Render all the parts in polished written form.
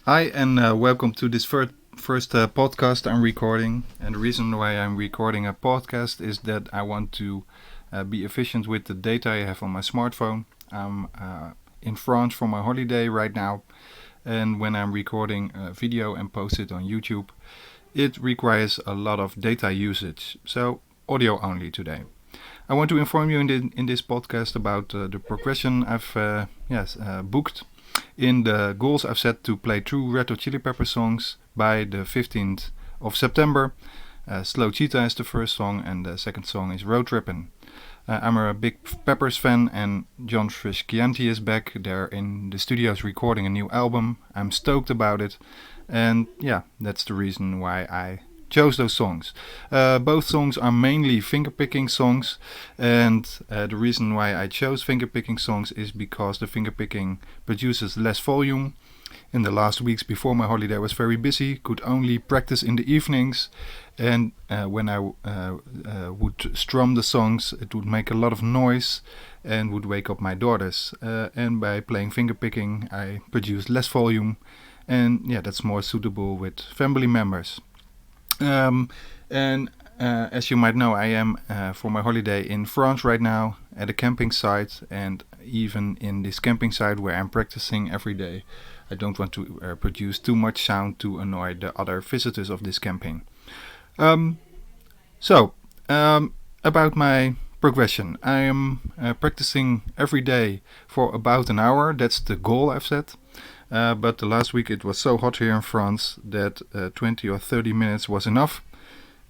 Hi, and welcome to this first podcast I'm recording. And the reason why I'm recording a podcast is that I want to be efficient with the data I have on my smartphone. I'm in France for my holiday right now, and when I'm recording a video and post it on YouTube, it requires a lot of data usage. So, audio only today. I want to inform you in this podcast about the progression I've booked in the goals I've set to play 2 Red Hot Chili Pepper songs by the 15th of September. Slow Cheetah is the first song, and the second song is Road Trippin'. I'm a big Peppers fan, and John Frusciante is back. They're in the studios recording a new album. I'm stoked about it, and yeah, that's the reason why I chose those songs. Both songs are mainly fingerpicking songs, and the reason why I chose fingerpicking songs is because the fingerpicking produces less volume. In the last weeks before my holiday, I was very busy, could only practice in the evenings, and when I would strum the songs, it would make a lot of noise and would wake up my daughters. And by playing fingerpicking, I produce less volume, and yeah, that's more suitable with family members. Um, and as you might know, I am for my holiday in France right now at a camping site, and even in this camping site where I'm practicing every day, I don't want to produce too much sound to annoy the other visitors of this camping. Um, so, about my progression, I am practicing every day for about an hour. That's the goal I've set. But the last week it was so hot here in France that 20 or 30 minutes was enough.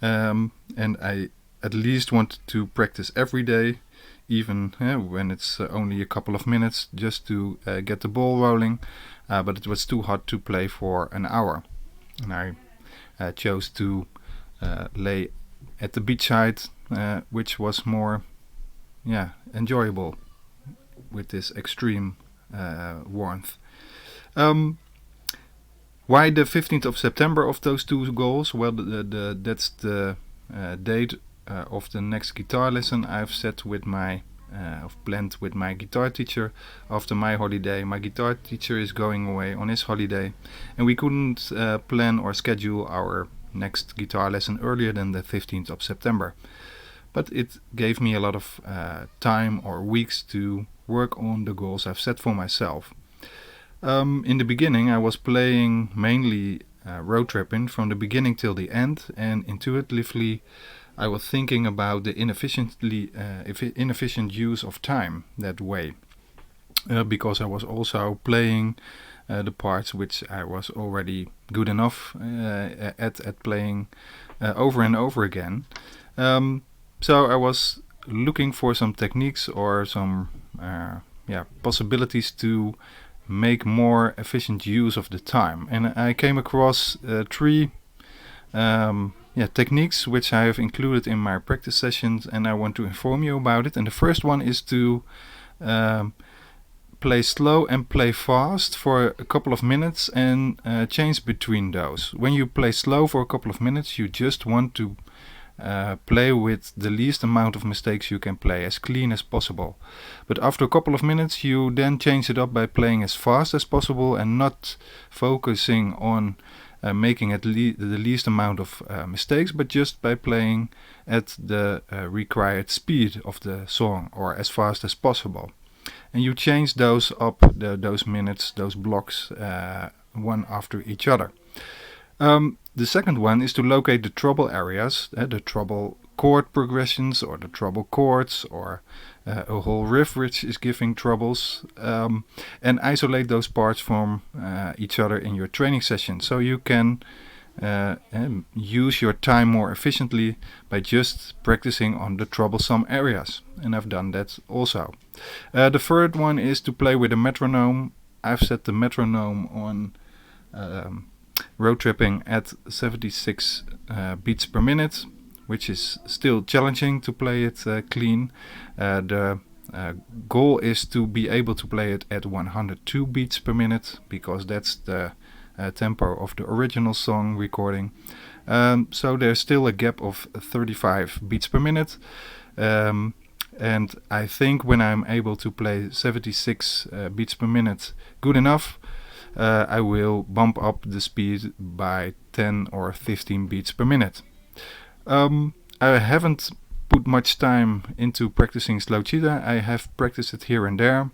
And I at least wanted to practice every day, even when it's only a couple of minutes, just to get the ball rolling. But it was too hot to play for an hour. And I chose to lay at the beachside, which was more enjoyable with this extreme warmth. Um, why the 15th of September of those two goals? Well, that's the date of the next guitar lesson I've set with my I've planned with my guitar teacher after my holiday. My guitar teacher is going away on his holiday, and we couldn't plan or schedule our next guitar lesson earlier than the 15th of September. But it gave me a lot of time or weeks to work on the goals I've set for myself. In the beginning, I was playing mainly road tripping from the beginning till the end, and intuitively, I was thinking about the inefficient use of time that way, because I was also playing the parts which I was already good enough at playing over and over again. So I was looking for some techniques or some possibilities to make more efficient use of the time. And I came across three techniques which I have included in my practice sessions, and I want to inform you about it. And the first one is to play slow and play fast for a couple of minutes and change between those. When you play slow for a couple of minutes, you just want to play with the least amount of mistakes you can play, as clean as possible. But after a couple of minutes, you then change it up by playing as fast as possible and not focusing on making the least amount of mistakes, but just by playing at the required speed of the song or as fast as possible. And you change those up, those minutes, those blocks, one after each other. The second one is to locate the trouble areas, the trouble chord progressions or the trouble chords or a whole riff which is giving troubles, and isolate those parts from each other in your training session so you can use your time more efficiently by just practicing on the troublesome areas. And I've done that also. The third one is to play with a metronome. I've set the metronome on road tripping at 76 beats per minute, which is still challenging to play it clean. The goal is to be able to play it at 102 beats per minute, because that's the tempo of the original song recording. So there's still a gap of 35 beats per minute. And I think when I'm able to play 76 beats per minute good enough, I will bump up the speed by 10 or 15 beats per minute. I haven't put much time into practicing Slow Cheetah. I have practiced it here and there,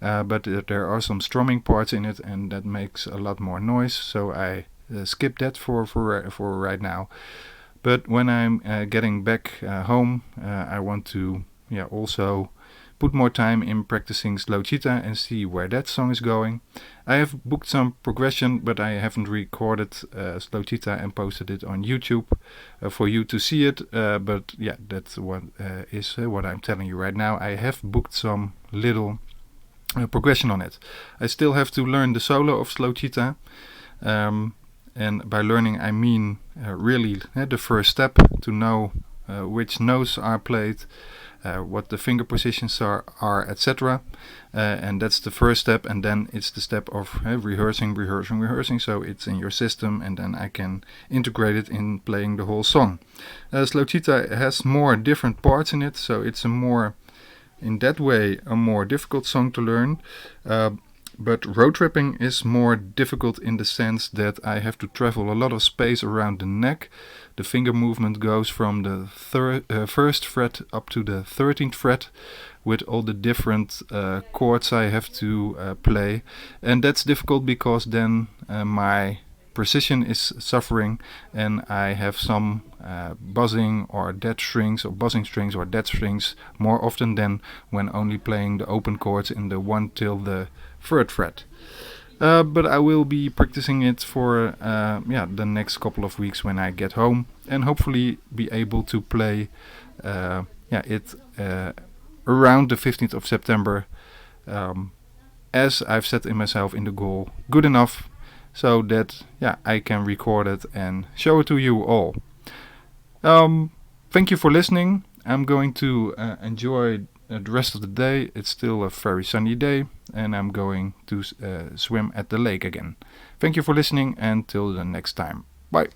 but there are some strumming parts in it, and that makes a lot more noise, so I skip that for right now. But when I'm getting back home, I want to also put more time in practicing Slow Cheetah and see where that song is going. I have booked some progression, but I haven't recorded Slow Cheetah and posted it on YouTube for you to see it. But yeah, that's what is what I'm telling you right now. I have booked some little progression on it. I still have to learn the solo of Slow Cheetah. And by learning, I mean really the first step, to know which notes are played, what the finger positions are, etc. And that's the first step, and then it's the step of rehearsing, so it's in your system, and then I can integrate it in playing the whole song. Slow Cheetah has more different parts in it, so it's in that way, a more difficult song to learn. But road tripping is more difficult in the sense that I have to travel a lot of space around the neck. The finger movement goes from the first fret up to the 13th fret with all the different chords I have to play. And that's difficult because then my precision is suffering, and I have some buzzing or dead strings, or buzzing strings or dead strings, more often than when only playing the open chords in the 1 till the 3rd fret. But I will be practicing it for the next couple of weeks when I get home, and hopefully be able to play it around the 15th of September, as I've set in myself in the goal good enough, so that I can record it and show it to you all. Thank you for listening. I'm going to enjoy the rest of the day. It's still a very sunny day, and I'm going to swim at the lake again. Thank you for listening, and till the next time. Bye.